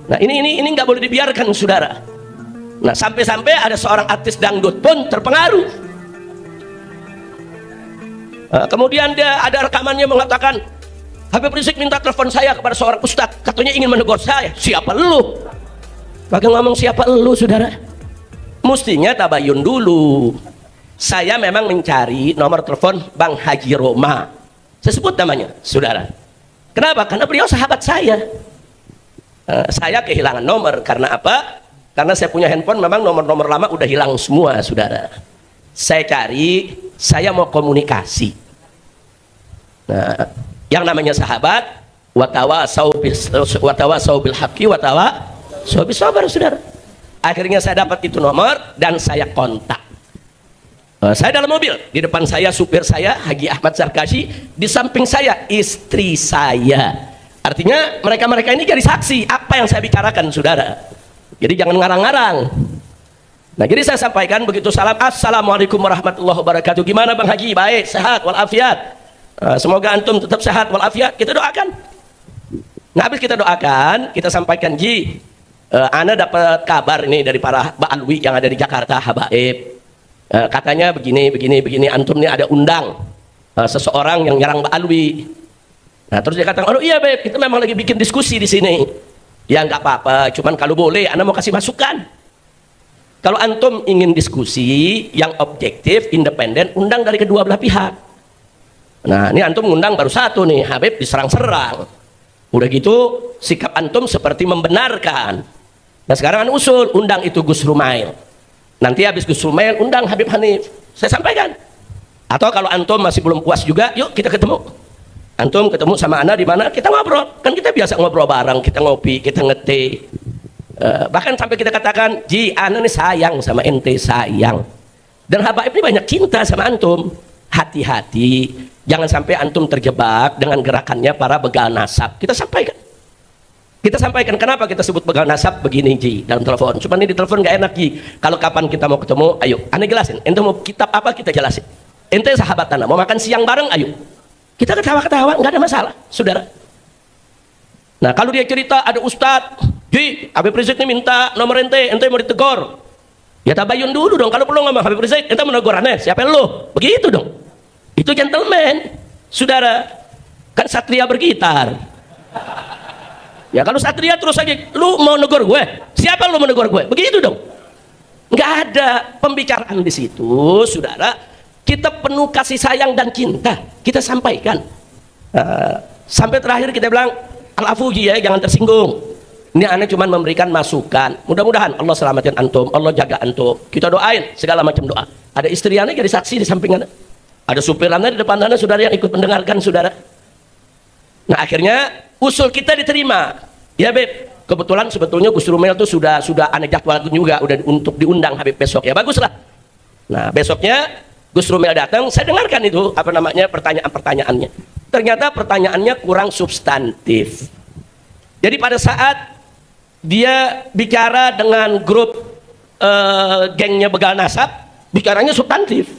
Nah ini nggak boleh dibiarkan saudara. Nah sampai-sampai ada seorang artis dangdut pun terpengaruh. Kemudian dia ada rekamannya mengatakan, Habib Rizik minta telepon saya kepada seorang ustadz, katanya ingin menegur saya. Siapa lu? Pakai ngomong siapa lu saudara? Mestinya tabayun dulu. Saya memang mencari nomor telepon Bang Haji Roma, saya sebut namanya saudara. Kenapa? Karena beliau sahabat saya. Saya kehilangan nomor karena apa? Karena saya punya handphone memang nomor-nomor lama udah hilang semua saudara. Saya cari, saya mau komunikasi. Nah, yang namanya sahabat, watawasau bil haqqi watawasau bis sabr saudara. Akhirnya saya dapat itu nomor dan saya kontak. Saya dalam mobil, di depan saya supir saya Haji Ahmad Zarkashi, di samping saya istri saya. Artinya mereka-mereka ini jadi saksi apa yang saya bicarakan saudara. Jadi jangan ngarang-ngarang. Nah jadi saya sampaikan begitu salam, assalamualaikum warahmatullahi wabarakatuh. Gimana Bang Haji? Baik, sehat walafiat. Semoga antum tetap sehat walafiat. Kita doakan. Nah habis kita doakan, kita sampaikan, Ji, ana dapat kabar ini dari para ba'alwi yang ada di Jakarta, habaib. Katanya begini, antum ini ada undang seseorang yang nyerang ba'alwi. Nah terus dia katakan, oh iya Beb, kita memang lagi bikin diskusi di sini. Ya nggak apa-apa, cuman kalau boleh, ana mau kasih masukan. Kalau antum ingin diskusi yang objektif, independen, undang dari kedua belah pihak. Nah ini antum ngundang baru satu nih, Habib diserang-serang. Udah gitu sikap antum seperti membenarkan. Nah sekarang anu usul, undang itu Gus Rumail. Nanti habis Gus Rumail undang Habib Hanif. Saya sampaikan. Atau kalau antum masih belum puas juga, yuk kita ketemu. Antum ketemu sama ana di mana, kita ngobrol. Kan kita biasa ngobrol bareng, kita ngopi, kita ngeteh. Bahkan sampai kita katakan, Ji, ana nih sayang sama ente, sayang. Dan habaib ini banyak cinta sama antum. Hati-hati, jangan sampai antum terjebak dengan gerakannya para begal nasab. Kita sampaikan kenapa kita sebut begal nasab begini, Ji, dalam telepon. Cuma ini di telepon gak enak, Ji. Kalau kapan kita mau ketemu, ayo, ana jelasin. Ente mau kitab apa, kita jelasin. Ente sahabat ana, mau makan siang bareng, ayo. Kita ketawa-ketawa, nggak ada masalah, saudara. Nah kalau dia cerita ada ustadz, Ji, Habib Rizik ini minta nomor ente mau ditegur. Ya tabayun dulu dong, kalau perlu ngomong Habib Rizik, ente menegur aneh, siapa lu? Begitu dong. Itu gentleman, saudara. Kan satria bergitar. Ya kalau satria terus aja, lu mau negur gue? Siapa lu menegur gue? Begitu dong. Nggak ada pembicaraan di situ, saudara. Kita penuh kasih sayang dan cinta, kita sampaikan. Sampai terakhir kita bilang, al-afu ya, jangan tersinggung. Ini aneh cuma memberikan masukan. Mudah-mudahan Allah selamatin antum, Allah jaga antum. Kita doain segala macam doa. Ada istri aneh jadi saksi di samping aneh. Ada supir aneh di depan aneh, saudara yang ikut mendengarkan saudara. Nah akhirnya usul kita diterima. Ya Beb, kebetulan sebetulnya Gus Rumail itu sudah aneh jadwal juga, udah untuk diundang Habib besok. Ya baguslah. Nah besoknya Gus Rumail datang, saya dengarkan itu apa namanya pertanyaan-pertanyaannya. Ternyata pertanyaannya kurang substantif. Jadi pada saat dia bicara dengan grup gengnya begal nasab, bicaranya substantif.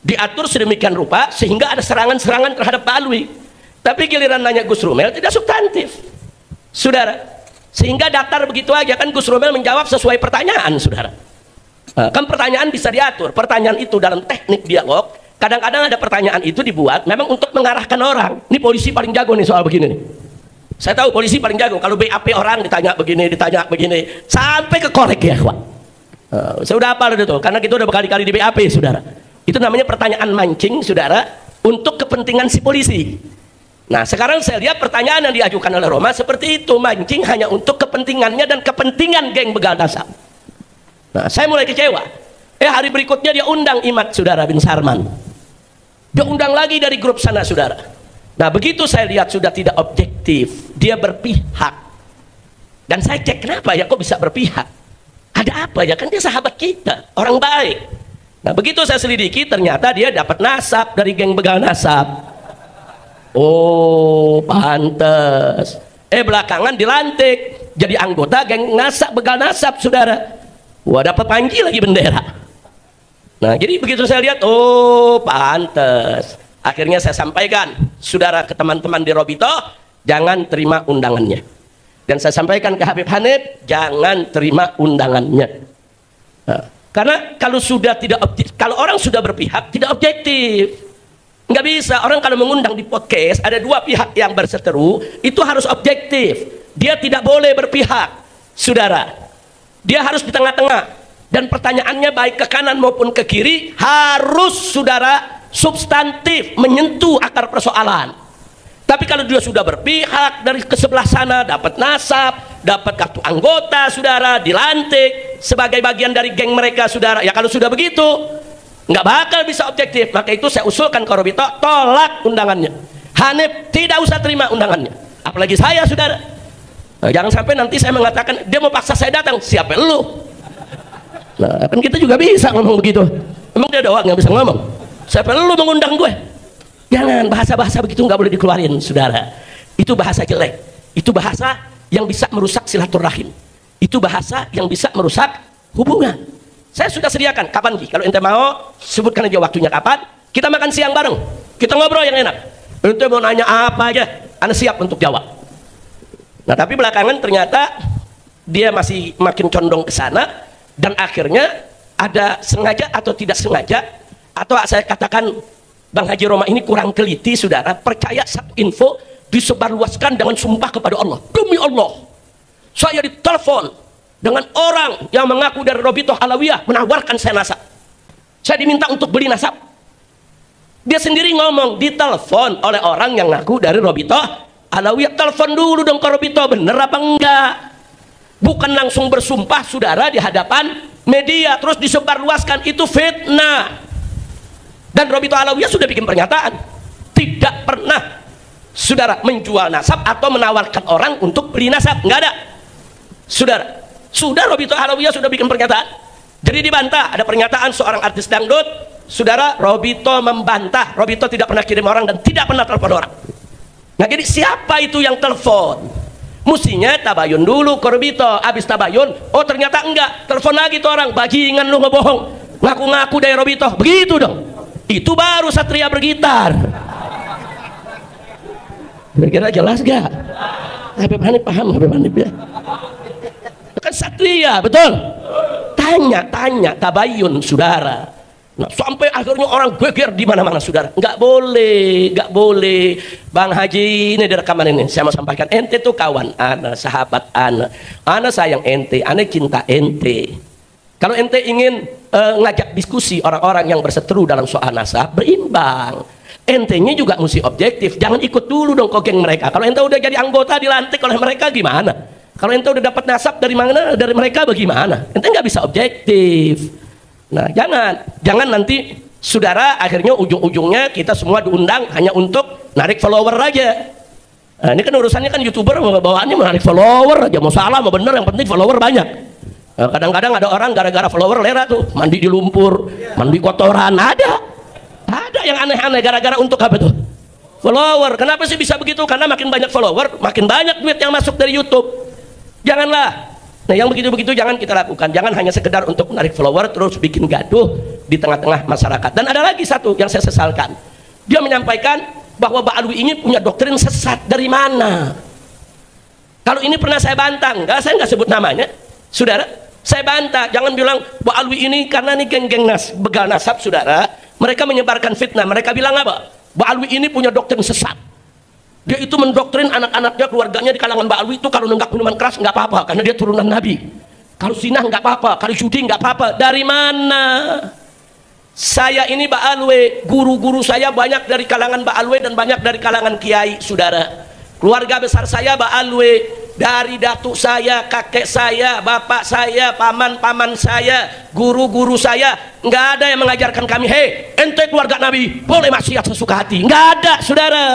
Diatur sedemikian rupa sehingga ada serangan-serangan terhadap Pak Alwi. Tapi giliran nanya Gus Rumail tidak substantif, saudara. Sehingga datar begitu aja, kan Gus Rumail menjawab sesuai pertanyaan, saudara. Kan pertanyaan bisa diatur. Pertanyaan itu dalam teknik dialog, kadang-kadang ada pertanyaan itu dibuat memang untuk mengarahkan orang. Ini polisi paling jago nih soal begini nih. Saya tahu polisi paling jago. Kalau BAP orang ditanya begini, sampai ke korek ya, Pak. Saya udah hafal itu, karena kita udah berkali-kali di BAP, saudara. Itu namanya pertanyaan mancing, saudara, untuk kepentingan si polisi. Nah, sekarang saya lihat pertanyaan yang diajukan oleh Roma seperti itu, mancing hanya untuk kepentingannya dan kepentingan geng begal nasab. Nah, saya mulai kecewa. Hari berikutnya dia undang Imad saudara bin Sarman. Dia undang lagi dari grup sana saudara. Nah begitu saya lihat sudah tidak objektif, dia berpihak. Dan saya cek kenapa ya kok bisa berpihak? Ada apa ya, kan dia sahabat kita, orang baik. Nah begitu saya selidiki ternyata dia dapat nasab dari geng begal nasab. Oh pantes. Belakangan dilantik jadi anggota geng nasab begal nasab saudara. Wah dapat panji lagi bendera. Nah jadi begitu saya lihat, oh pantes. Akhirnya saya sampaikan, saudara, ke teman-teman di Robito, jangan terima undangannya. Dan saya sampaikan ke Habib Hanif, jangan terima undangannya. Nah, karena kalau sudah tidak objektif, kalau orang sudah berpihak tidak objektif. Nggak bisa, orang kalau mengundang di podcast ada dua pihak yang berseteru, itu harus objektif. Dia tidak boleh berpihak, saudara. Dia harus di tengah-tengah. Dan pertanyaannya baik ke kanan maupun ke kiri harus, saudara, substantif, menyentuh akar persoalan. Tapi kalau dia sudah berpihak dari ke sebelah sana, dapat nasab, dapat kartu anggota, saudara, dilantik sebagai bagian dari geng mereka, saudara. Ya kalau sudah begitu, nggak bakal bisa objektif. Maka itu saya usulkan ke Robito, tolak undangannya. Hanif tidak usah terima undangannya. Apalagi saya, saudara. Nah, jangan sampai nanti saya mengatakan, dia mau paksa saya datang. Siapa lu? Nah, kan kita juga bisa ngomong begitu. Emang dia doang nggak bisa ngomong? Siapa lu mengundang gue? Jangan, bahasa-bahasa begitu nggak boleh dikeluarin, saudara. Itu bahasa jelek. Itu bahasa yang bisa merusak silaturahim. Itu bahasa yang bisa merusak hubungan. Saya sudah sediakan. Kapan Ki? Kalau ente mau, sebutkan aja waktunya kapan. Kita makan siang bareng. Kita ngobrol yang enak. Ente mau nanya apa aja, Anda siap untuk jawab. Nah, tapi belakangan ternyata dia masih makin condong ke sana. Dan akhirnya ada sengaja atau tidak sengaja, atau saya katakan Bang Haji Roma ini kurang teliti, saudara. Percaya satu info disebarluaskan dengan sumpah kepada Allah. Demi Allah, saya ditelepon dengan orang yang mengaku dari Robito Alawiyah menawarkan saya nasab. Saya diminta untuk beli nasab. Dia sendiri ngomong ditelepon oleh orang yang ngaku dari Robito Alawiyah. Telepon dulu dong ke Robito, bener apa enggak? Bukan langsung bersumpah, saudara, di hadapan media terus disebarluaskan. Itu fitnah. Dan Robito Alawiyah sudah bikin pernyataan tidak pernah, saudara, menjual nasab atau menawarkan orang untuk beli nasab. Nggak ada, saudara. Sudah Robito Alawiyah sudah bikin pernyataan. Jadi dibantah. Ada pernyataan seorang artis dangdut, saudara, Robito membantah. Robito tidak pernah kirim orang dan tidak pernah telepon orang. Nah, jadi siapa itu yang telepon? Mestinya tabayun dulu ke Robito. Habis tabayun, oh ternyata enggak, telepon lagi tuh orang, bajingan lu ngebohong, ngaku-ngaku dari Robito. Begitu dong. Itu baru satria bergitar. Kira-kira jelas gak? Habib Hanif paham, Habib Hanif ya? Kan satria, betul? Tanya tabayun, saudara. Nah, sampai akhirnya orang geger di mana-mana, saudara. Nggak boleh, nggak boleh. Bang Haji, ini di rekaman ini saya mau sampaikan. Ente tuh kawan ana, sahabat ana sayang ente, ana cinta ente. Kalau ente ingin ngajak diskusi orang-orang yang berseteru dalam soal nasab, berimbang. Entenya juga mesti objektif. Jangan ikut dulu dong ke geng mereka. Kalau ente udah jadi anggota dilantik oleh mereka gimana? Kalau ente udah dapat nasab dari mana? Dari mereka bagaimana? Ente nggak bisa objektif. Nah, jangan nanti, saudara, akhirnya ujung-ujungnya kita semua diundang hanya untuk narik follower aja. Nah, ini kan urusannya kan YouTuber bawaannya menarik follower aja. Mau salah mau bener, yang penting follower banyak. Kadang-kadang ada orang gara-gara follower lera tuh mandi di lumpur, mandi kotoran. Ada yang aneh-aneh gara-gara untuk apa tuh? Follower. Kenapa sih bisa begitu? Karena makin banyak follower, makin banyak duit yang masuk dari YouTube. Janganlah. Nah, yang begitu-begitu jangan kita lakukan. Jangan hanya sekedar untuk menarik follower terus bikin gaduh di tengah-tengah masyarakat. Dan ada lagi satu yang saya sesalkan. Dia menyampaikan bahwa Mbak Alwi ini punya doktrin sesat. Dari mana? Kalau ini pernah saya bantah, saya nggak sebut namanya, saudara. Saya bantah, jangan bilang Mbak Alwi ini karena ini geng-geng begal nasab, saudara. Mereka menyebarkan fitnah. Mereka bilang apa? Mbak Alwi ini punya doktrin sesat. Dia itu mendoktrin anak-anaknya, keluarganya di kalangan Mbak Alwi itu kalau nenggak minuman keras nggak apa-apa karena dia turunan Nabi. Kalau zina nggak apa-apa, kalau judi nggak apa-apa. Dari mana? Saya ini Mbak Alwi, guru-guru saya banyak dari kalangan Mbak Alwi dan banyak dari kalangan kiai, saudara. Keluarga besar saya Mbak Alwi, dari datuk saya, kakek saya, bapak saya, paman-paman saya, guru-guru saya, nggak ada yang mengajarkan kami, hei, ente keluarga Nabi boleh maksiat sesuka hati. Nggak ada, saudara.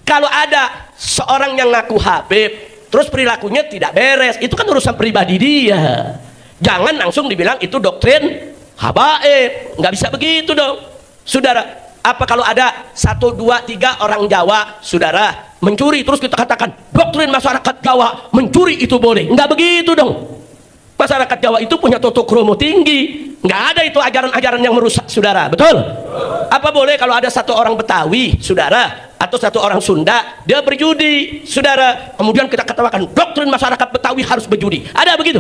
Kalau ada seorang yang ngaku Habib, terus perilakunya tidak beres, itu kan urusan pribadi dia. Jangan langsung dibilang itu doktrin habaib. Nggak bisa begitu dong, saudara. Apa kalau ada 1, 2, 3 orang Jawa, saudara, mencuri, terus kita katakan doktrin masyarakat Jawa mencuri itu boleh? Nggak begitu dong. Masyarakat Jawa itu punya toto kromo tinggi. Nggak ada itu ajaran-ajaran yang merusak, saudara. Betul? Apa boleh kalau ada 1 orang Betawi, saudara, atau satu orang Sunda dia berjudi, saudara, kemudian kita katakan doktrin masyarakat Betawi harus berjudi. Ada begitu?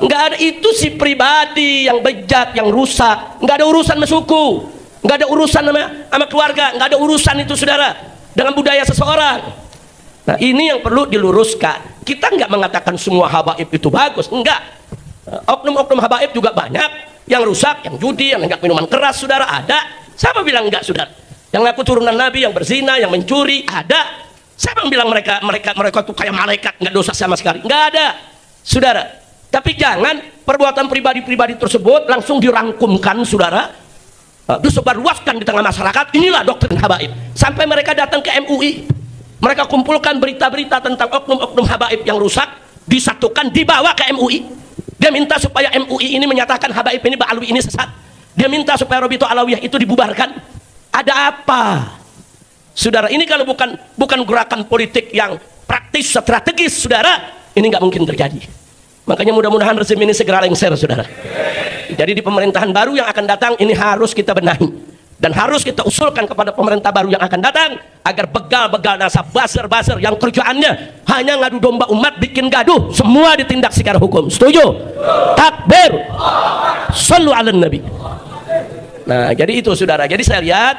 Nggak ada. Itu si pribadi yang bejat, yang rusak. Nggak ada urusan sama suku, nggak ada urusan sama keluarga, nggak ada urusan itu, saudara, dengan budaya seseorang. Nah, ini yang perlu diluruskan. Kita nggak mengatakan semua habaib itu bagus, enggak. Oknum-oknum habaib juga banyak yang rusak, yang judi, yang nenggak minuman keras, saudara, ada. Siapa bilang enggak, saudara? Yang ngaku turunan Nabi, yang berzina, yang mencuri, ada. Siapa yang bilang mereka itu kayak malaikat, nggak dosa sama sekali? Nggak ada, saudara. Tapi jangan perbuatan pribadi-pribadi tersebut langsung dirangkumkan, saudara, disebarluaskan di tengah masyarakat. Inilah doktrin habaib. Sampai mereka datang ke MUI, mereka kumpulkan berita-berita tentang oknum-oknum habaib yang rusak, disatukan, dibawa ke MUI. Dia minta supaya MUI ini menyatakan habaib ini, Ba'alwi ini sesat. Dia minta supaya Robito Alawiyah itu dibubarkan. Ada apa, saudara? Ini kalau bukan gerakan politik yang praktis, strategis, saudara, ini nggak mungkin terjadi. Makanya mudah-mudahan rezim ini segera lengser, saudara. Jadi di pemerintahan baru yang akan datang ini harus kita benahi dan harus kita usulkan kepada pemerintah baru yang akan datang agar begal-begal nasab, buzzer-buzzer yang kerjaannya hanya ngadu domba umat, bikin gaduh, semua ditindak secara hukum. Setuju? Takbir. Shallu ala Nabi. Nah, jadi itu, saudara. Jadi saya lihat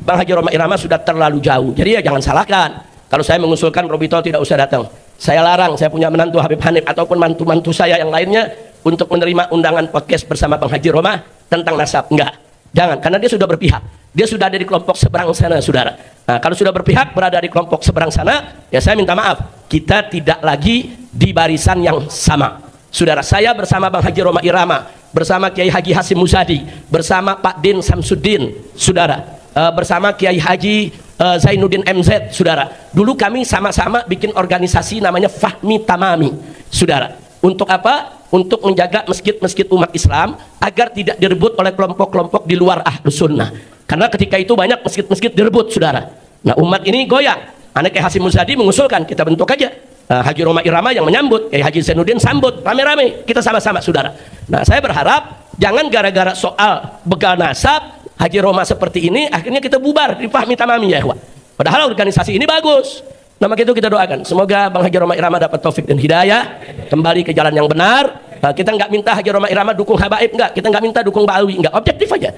Bang Haji Roma Irama sudah terlalu jauh. Jadi ya jangan salahkan kalau saya mengusulkan Robito tidak usah datang. Saya larang, saya punya menantu Habib Hanif ataupun mantu-mantu saya yang lainnya untuk menerima undangan podcast bersama Bang Haji Roma tentang nasab. Enggak, jangan, karena dia sudah berpihak. Dia sudah ada di kelompok seberang sana, saudara. Nah, kalau sudah berpihak, berada di kelompok seberang sana, ya saya minta maaf, kita tidak lagi di barisan yang sama, saudara. Saya bersama Bang Haji Roma Irama, bersama Kiai Haji Hasim Muzadi, bersama Pak Din Samsuddin, saudara, bersama Kiai Haji Zainuddin MZ, saudara. Dulu kami sama-sama bikin organisasi namanya Fahmi Tamami, saudara. Untuk apa? Untuk menjaga masjid-masjid umat Islam agar tidak direbut oleh kelompok-kelompok di luar Ahlus Sunnah. Karena ketika itu banyak masjid-masjid direbut, saudara. Nah, umat ini goyang. Anak Kiai Hasim Muzadi mengusulkan kita bentuk aja Haji Roma Irama yang menyambut, Haji Zainuddin sambut, rame-rame, kita sama-sama, saudara. Nah, saya berharap jangan gara-gara soal begal nasab Haji Roma seperti ini akhirnya kita bubar di Fahmi Tamami, ya, ikhwan. Padahal organisasi ini bagus. Nah, maka itu kita doakan semoga Bang Haji Roma Irama dapat taufik dan hidayah, kembali ke jalan yang benar. Kita nggak minta Haji Roma Irama dukung habaib, enggak. Kita nggak minta dukung Ba'alwi, enggak. Objektif aja.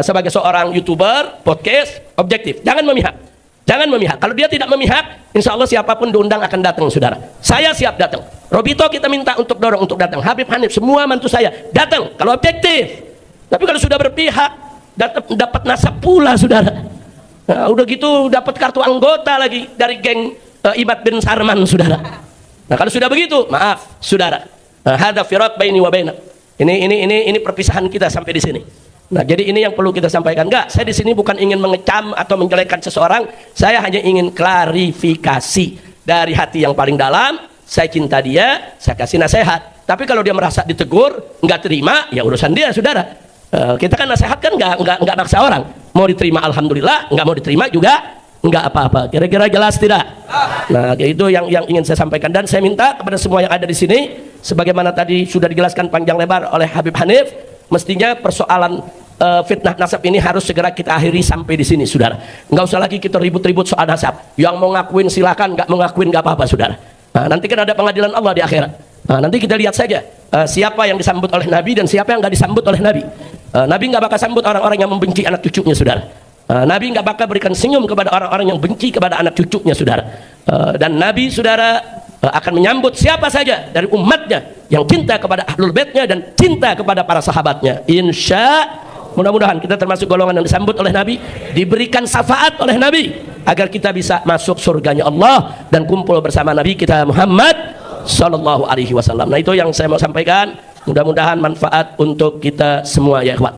Sebagai seorang YouTuber, podcast, objektif. Jangan memihak. Jangan memihak. Kalau dia tidak memihak, insya Allah siapapun diundang akan datang, saudara. Saya siap datang. Robito kita minta untuk dorong untuk datang. Habib Hanif, semua mantu saya datang. Kalau objektif. Tapi kalau sudah berpihak, dapat nasab pula, saudara. Nah, udah gitu dapat kartu anggota lagi dari geng Imad bin Sarman, saudara. Nah, kalau sudah begitu, maaf, saudara. Hadza firaq baini wa bainak. Ini perpisahan kita sampai di sini. Nah, jadi ini yang perlu kita sampaikan. Enggak, saya di sini bukan ingin mengecam atau menjelekkan seseorang. Saya hanya ingin klarifikasi dari hati yang paling dalam. Saya cinta dia, saya kasih nasihat. Tapi kalau dia merasa ditegur, nggak terima, ya urusan dia, saudara. Kita kan nasihat kan nggak maksa orang. Mau diterima alhamdulillah, nggak mau diterima juga nggak apa-apa. Kira-kira jelas tidak? Nah, itu yang ingin saya sampaikan, dan saya minta kepada semua yang ada di sini, sebagaimana tadi sudah dijelaskan panjang lebar oleh Habib Hanif, mestinya persoalan fitnah nasab ini harus segera kita akhiri sampai di sini, saudara. Nggak usah lagi kita ribut-ribut soal nasab. Yang mau ngakuin silakan, nggak mau ngakuin nggak apa-apa, saudara. Nah, nanti kan ada pengadilan Allah di akhirat. Nah, nanti kita lihat saja siapa yang disambut oleh Nabi dan siapa yang nggak disambut oleh Nabi. Nabi nggak bakal sambut orang-orang yang membenci anak cucunya, saudara. Nabi nggak bakal berikan senyum kepada orang-orang yang benci kepada anak cucunya, saudara. Dan Nabi, saudara, akan menyambut siapa saja dari umatnya yang cinta kepada ahlul baitnya dan cinta kepada para sahabatnya. Insya mudah-mudahan kita termasuk golongan yang disambut oleh Nabi, diberikan syafaat oleh Nabi agar kita bisa masuk surganya Allah dan kumpul bersama Nabi kita Muhammad Sallallahu Alaihi Wasallam. Nah, itu yang saya mau sampaikan. Mudah-mudahan manfaat untuk kita semua, ya ikhwan.